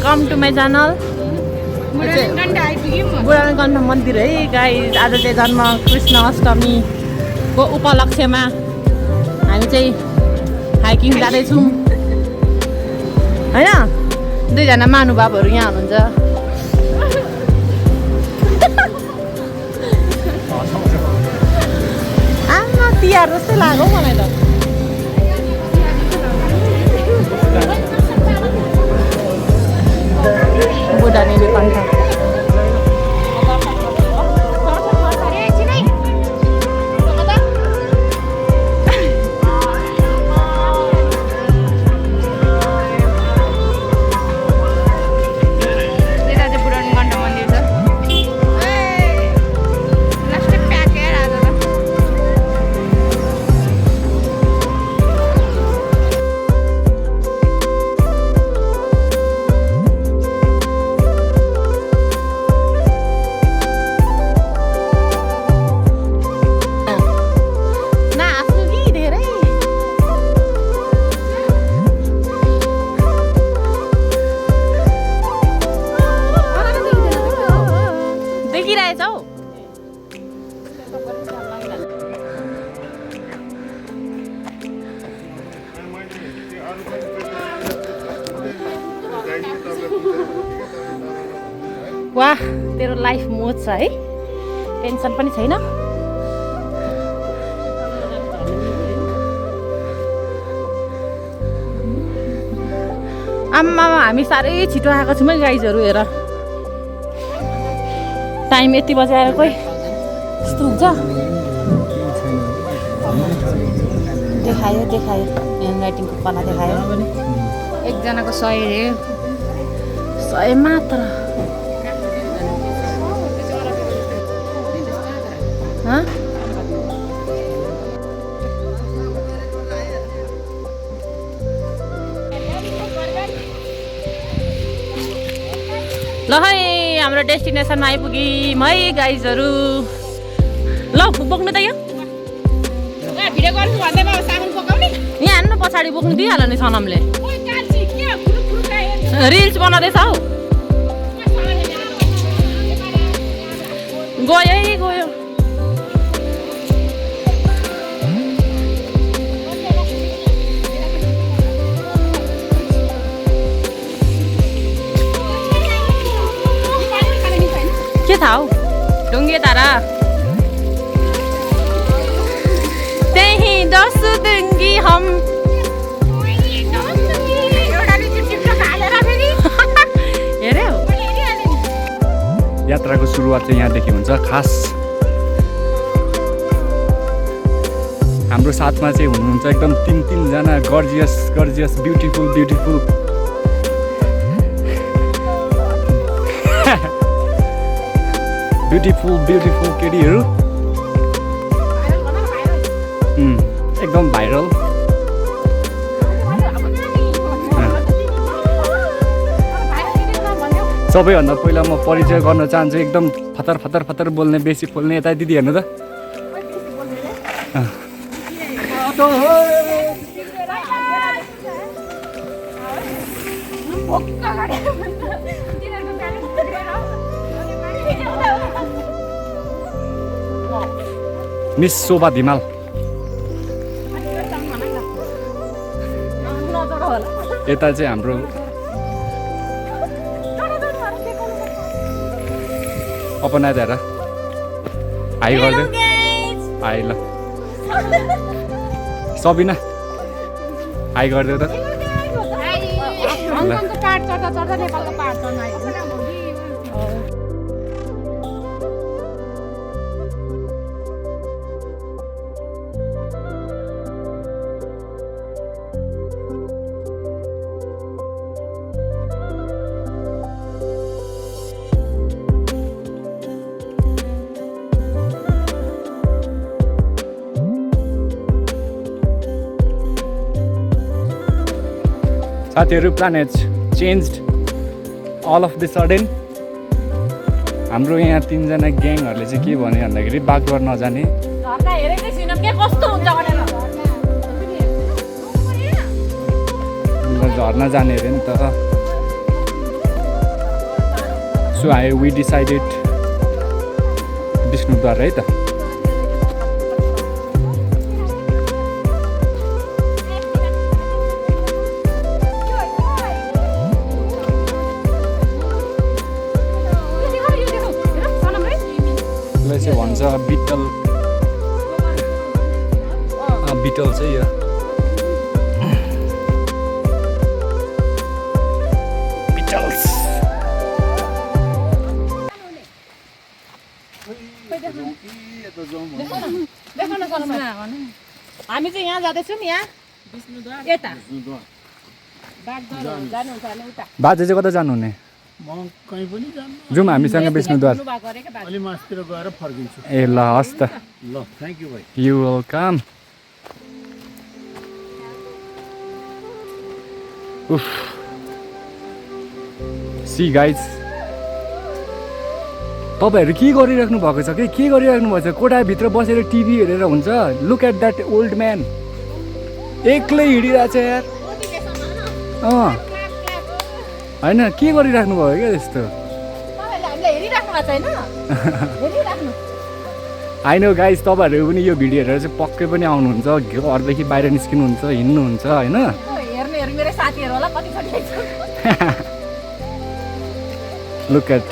Com to my channel. Budhanilkantha मन्दिर है guys. आज चाहिँ जन्म कृष्ण अष्टमीको उपलक्ष्यमा हामी चाहिँ हाइकिङ जाँदैछौँ होइन। दुईजना महानुभावहरू यहाँ हुनुहुन्छ। आमा तिहार जस्तै लाग्यो मलाई त। बुढानीलकण्ठ वाह तेरो लाइफ मोज छ है। टेन्सन पनि छैन। आम्मा हामी साह्रै छिटो आएको छौँ है गाइजहरू। हेर टाइम यति बजी आएर कोही यस्तो हुन्छ। देखायो ह्यान्ड राइटिङको कला देखायो। एकजनाको 100 रे 100 मात्र। ल है हाम्रो डेस्टिनेसनमा आइपुग्यौँ है गाइजहरू। ल बोक्नु त यहाँ हान्नु पछाडि बोक्नु दिइहाल्यो नि सनमले। रिल्स बनाउँदैछ हौ। गयो के थाहा हौ ढुङ्गे तारा त्यही 10 दुङ्गी हम। यात्राको सुरुवात चाहिँ यहाँदेखि हुन्छ। खास हाम्रो साथमा चाहिँ हुनुहुन्छ एकदम तीनजना गर्जियस ब्युटिफुल केटीहरू। एकदम भाइरल। सबैभन्दा पहिला म परिचय गर्न चाहन्छु एकदम फतर बोल्ने बेसी बोल्ने। यता दिदी हेर्नु त। मिस शोभा धिमाल। यता चाहिँ हाम्रो अपना दिएर हाई गरिदियो। हाई ल सबिना हाई गरिदियो त। साथीहरू plan has changed all of the sudden. हाम्रो यहाँ 3 जना ग्याङहरूले चाहिँ के भन्यो भन्दाखेरि बागडोर नजाने। झर्ना जाने अरे नि त। So we decided विष्णुद्वार है त यसलाई चाहिँ भन्छ बिटल बिटल चाहिँ यो बिटल्स हामी चाहिँ यहाँ जाँदैछौँ यहाँ यता बाजे चाहिँ कता जानुहुने जाउँ हामीसँग विष्णुद्वार अलि मासतिर गएर फर्किन्छु ए ल हस् त ल थ्याङ्क यू भाइ यु वेलकम उफ सी गाइज तपाईहरु के गरिराख्नु भएको छ के गरिराख्नु भएको छ कोठाभित्र बसेर टिभी हेरेर हुन्छ look at that old man एक्लै हिँडिरहेछ यार हैन के गरिराख्नु भयो क्या त्यस्तो I know guys, तपाईहरु पनि यो भिडियो हेरेर चाहिँ पक्कै पनि आउनुहुन्छ घरदेखि बाहिर निस्किनुहुन्छ हिँड्नुहुन्छ हैन हेर्ने मेरो साथीहरु होला कति छ Look at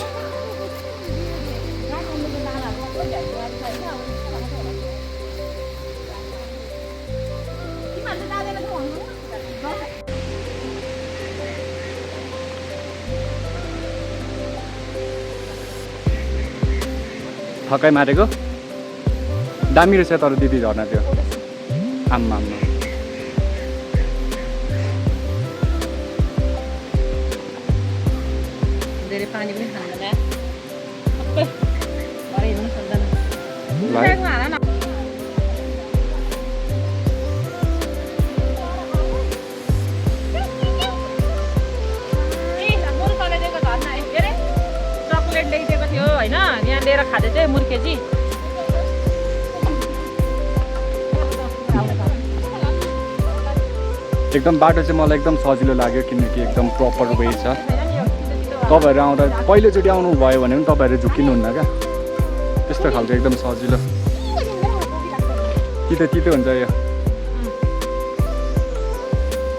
थकाइ मारेको दामी रहेछ तर दिदी झर्ना त्यो आम्मा धेरै पानी पनि खाँदैन सबै भरे हिँड्नु सक्दैन चकलेट ल्याइदिएको थियो हैन यहाँ लिएर खाँदै चाहिँ मुर्खेजी एकदम बाटो चाहिँ मलाई एकदम सजिलो लाग्यो किनकि एकदम प्रपर वे छ तपाईहरु आउँदा पहिलोचोटि आउनु भयो भने पनि तपाईहरु झुकिनुहुन्न क्या त्यस्तो खालको एकदम सजिलो तितो तितो हुन्छ यो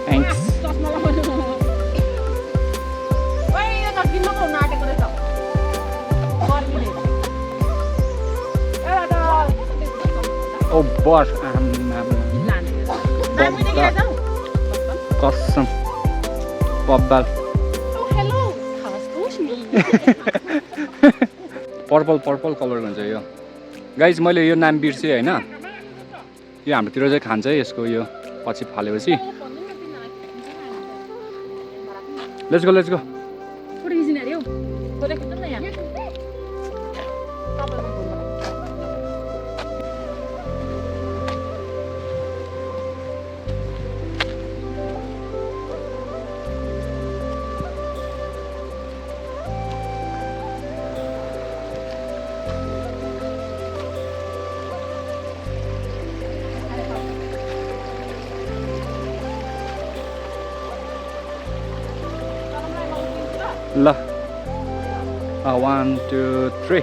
थ्याङ्क्स ओ बस कसम बब्बाल पर्पल पर्पल कलर हुन्छ यो गाइज मैले यो नाम बिर्सेँ हैन यो हाम्रोतिर चाहिँ खान्छ है यसको यो पछि फालेपछि लेट्स गो ल 1 2 3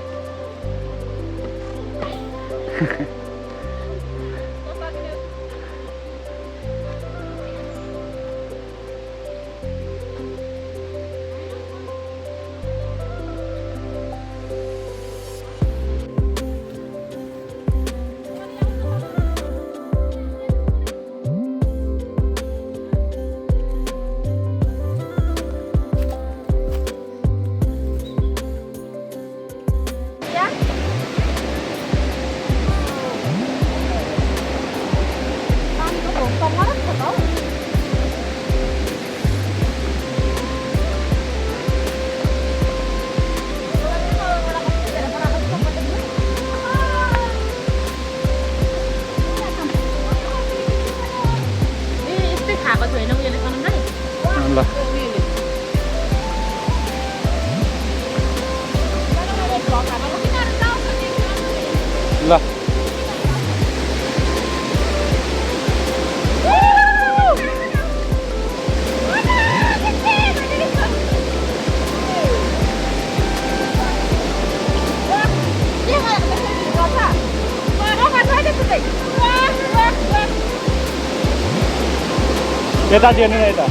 ल यता जेर्नु न यता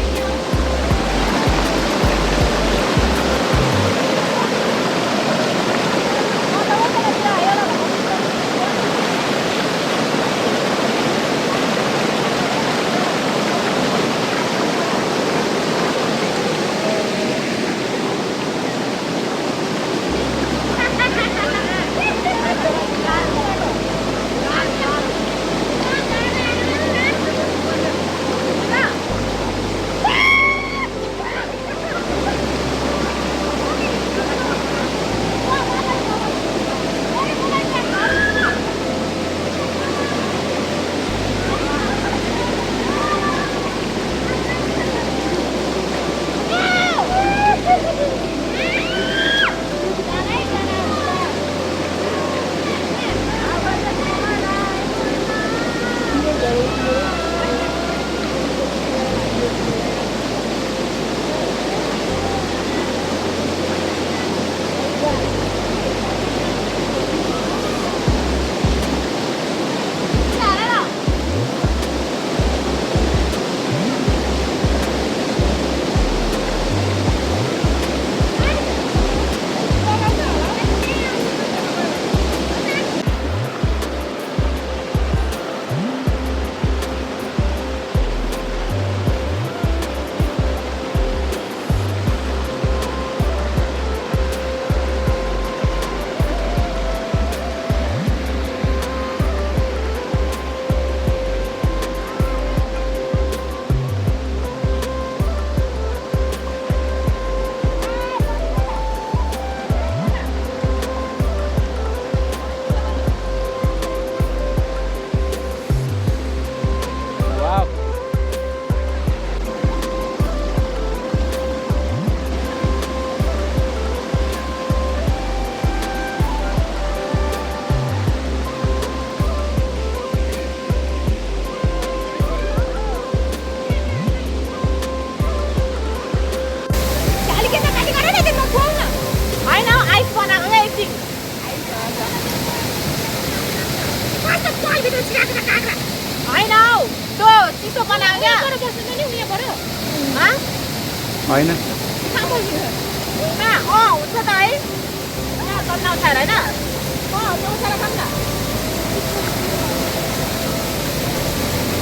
होइन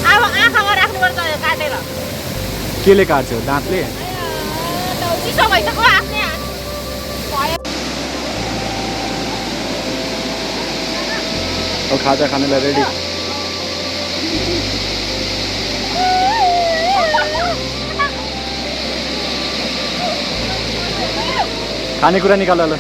अब आँखामा राख्नुपर्छ काटेर केले काट्छौ दाँतले चिसो भइसक्यो आफ्नै अब खाजा खानेलाई रेडी खानेकुरा निकाल ल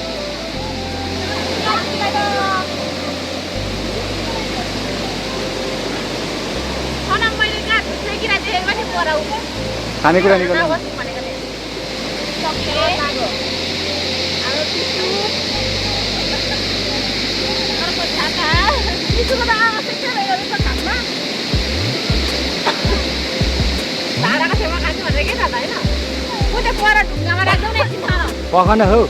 खानेकुरा निकाल धाराको छेउमा खान्छु भनेर के थाहा होइन कुनै पर ढुङ्गामा राख्छौ न एकछिन खान पकाउन हौ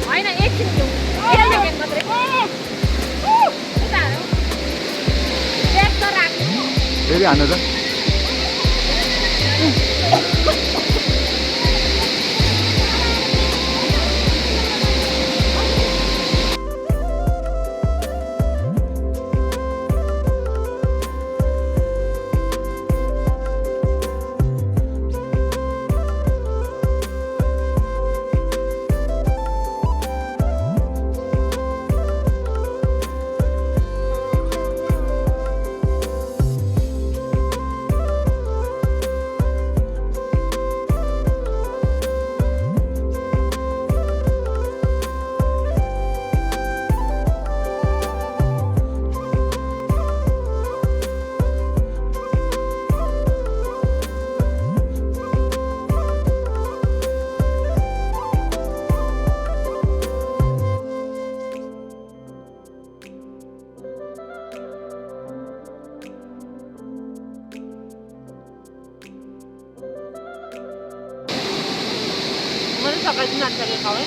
होइन एकछिन मात्रै फेरि हान्नु त सकाळची नाश्ता खावे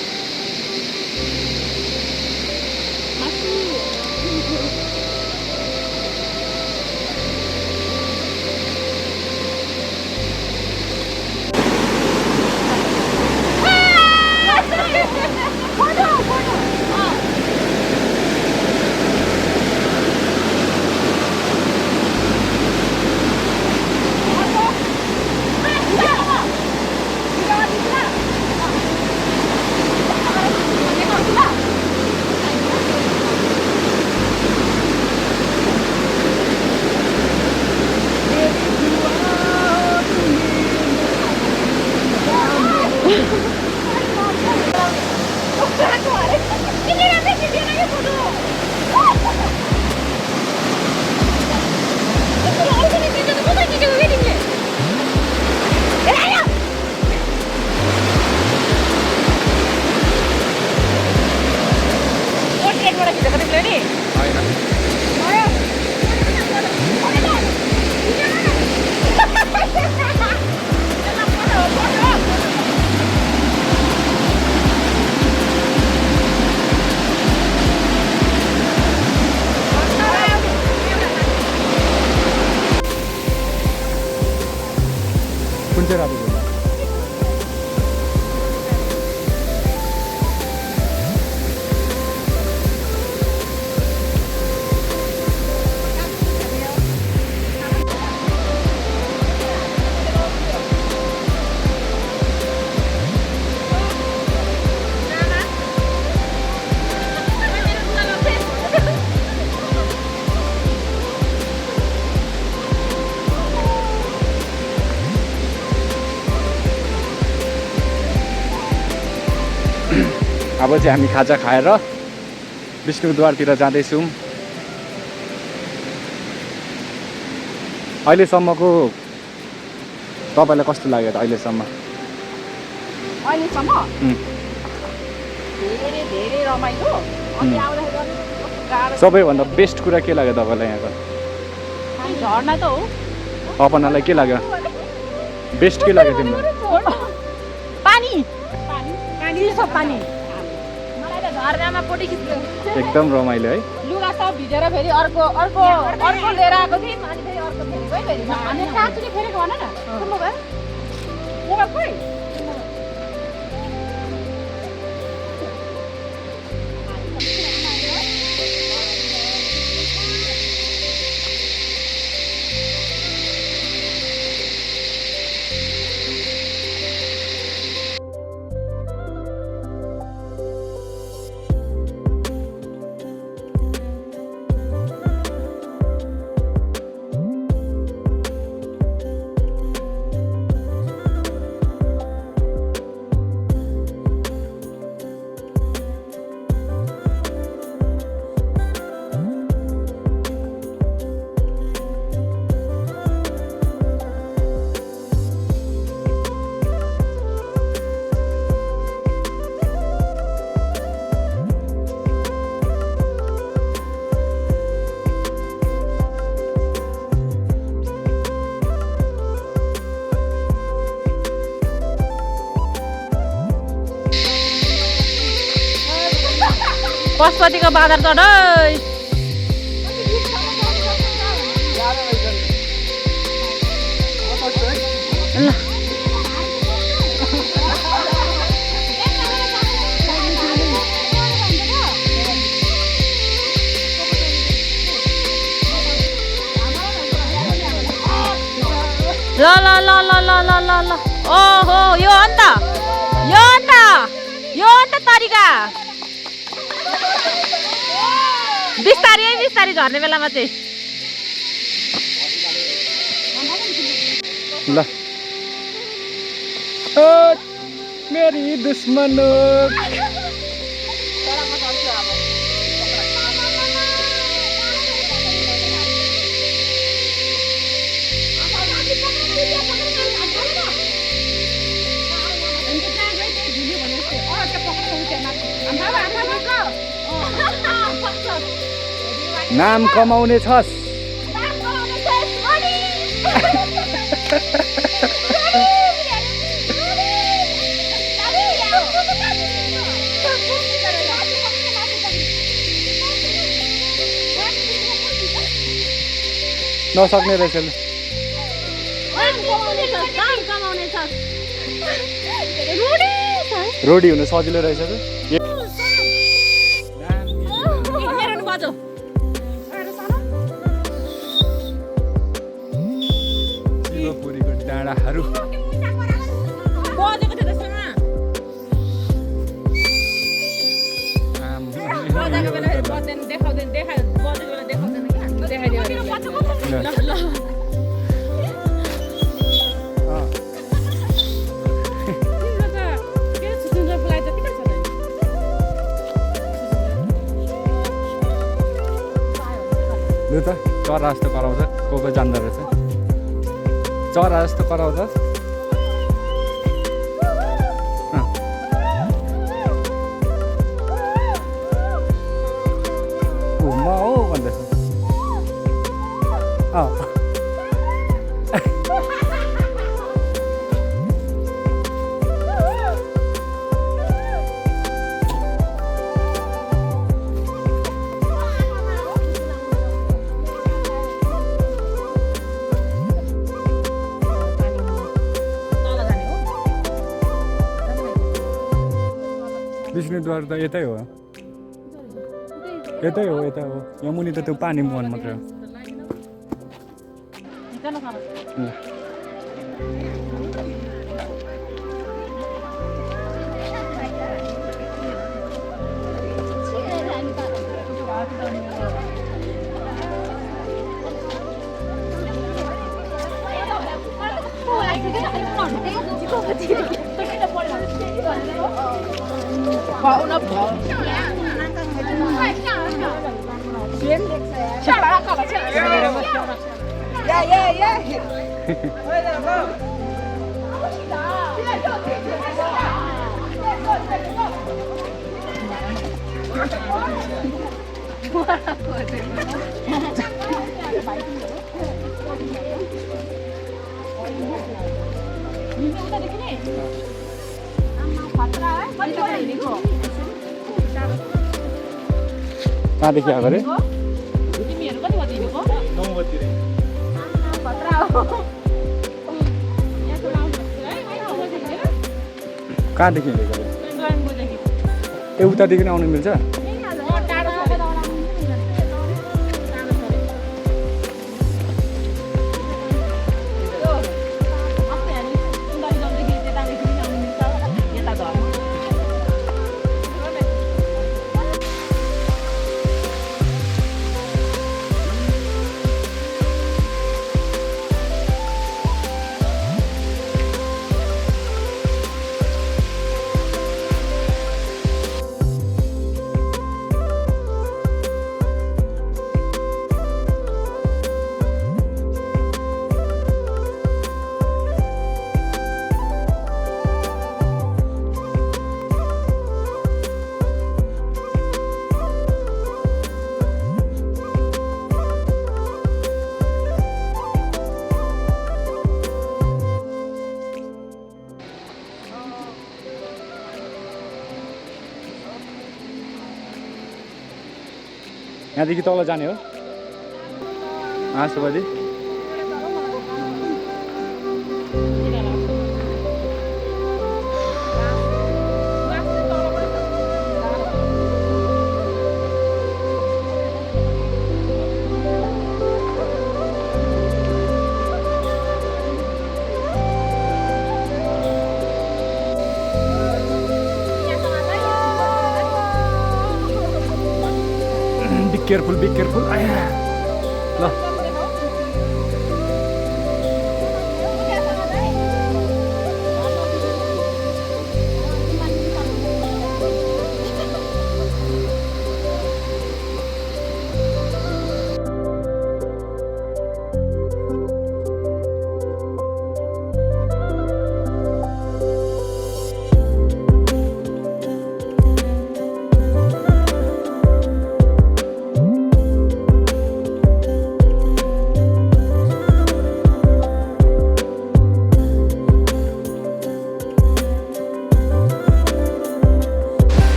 चाहिँ रातो झुला अब चाहिँ हामी खाजा खाएर विष्णुद्वारतिर जाँदैछौँ अहिलेसम्मको तपाईँलाई कस्तो लाग्यो त अहिलेसम्म धेरै रमाइलो अनि आउँदाखेरि गाह्रो सबैभन्दा बेस्ट कुरा के लाग्यो तपाईँलाई यहाँको झर्ना त हो अपनालाई के लाग्यो बेस्ट के लाग्यो तिमीलाई पानी सब पानी मलाई त झर्नामा फोटो खिच्नु एकदम रमाइलो है लुगा सब भिजेर फेरि अर्को लिएर आएको थिएँ अनि फेरि अर्को फेरेको है फेरि अनि साँच्चै फेरेको भन न मोबाइल खोइ पशुपतिको बाजार चढै ल ल ल ल ल ल ल ल ओहो यो अन्त तरिका बिस्तारै झर्ने बेलामा चाहिँ ल मेरी दुश्मन नाम कमाउने छस् नसक्ने रहेछ रोडी हुनु सजिलो रहेछ त शिवपुरीको डाँडाहरू लु त चरा जस्तो कराउँछ को जान्दो रहेछ चरा जस्तो कराउँछ म हो भन्दैछ विष्णुद्वार त यतै हो यतै हो यहाँ मुनि त त्यो पानी मुहान मात्रै हो कहाँदेखि आएको अरे कहाँदेखि हिँडेको अरे ए उतादेखि नै आउनु मिल्छ यहाँदेखि तल जाने हो सुबाजी Careful, be careful. Loh.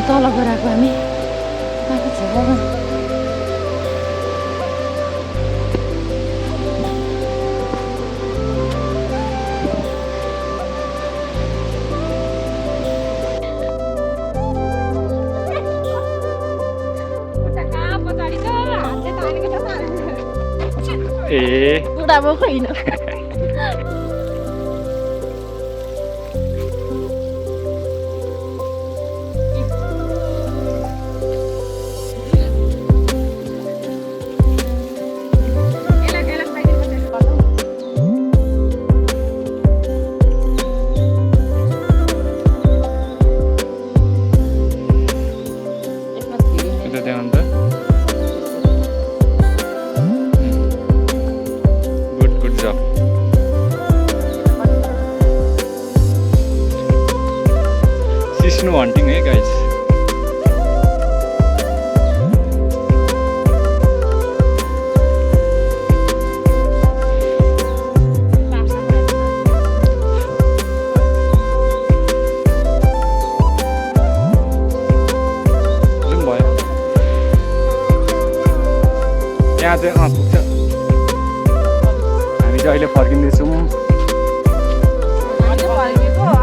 तल गएको हामी ए बुढा म होइन गुड जब सिस्नो हन्टिङ है गाइज त्यहाँ चाहिँ पुग्छ हामी चाहिँ अहिले फर्किँदैछौँ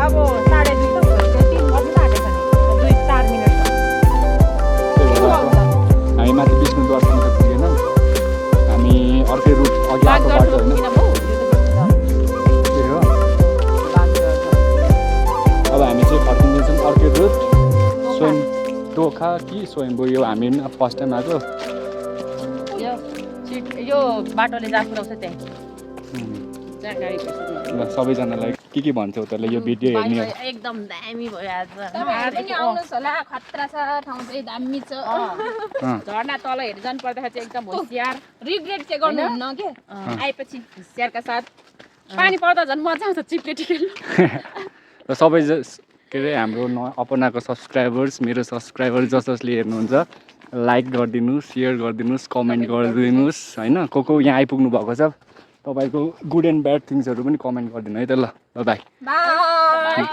अब 2:30 त भयो 3 बज्न आँटेछ नि 2-4 मिनेट हामी माथि विष्णुद्वारसम्म त पुगेनौँ हामी अर्कै रुट अघि आएको बाटो होइन त्यही हो अब हामी चाहिँ फर्किँदैछौँ अर्कै रुट स्वयं टोखा कि स्वयम्भू यो हामी फर्स्ट टाइम आएको यो बाटोले जहाँ पुऱ्याउँछ त्यहाँ गाडी ल सबैजनालाई के भन्छौ तँले यो भिडियो हेर्ने एकदम दामी भयो आज पनि आउनुहोस् होला खतरा छ ठाउँ चाहिँ दामी छ झर्ना तल हेर्नु जानु पर्दाखेरि चाहिँ एकदम होसियार रिग्रेट चाहिँ गर्नुहुन्न के आएपछि होसियारका साथ पानी पर्दा झन् मजा आउँछ चिप्ले टिकेल र सबै के अरे हाम्रो अपनाको सब्सक्राइबर्स मेरो सब्सक्राइबर जसले हेर्नुहुन्छ लाइक गरिदिनुहोस् सेयर गरिदिनुहोस् कमेन्ट गरिदिनुहोस् होइन को यहाँ आइपुग्नु भएको छ तपाईँको गुड एन्ड ब्याड थिङ्सहरू पनि कमेन्ट गरिदिनु है त ल बाई बाई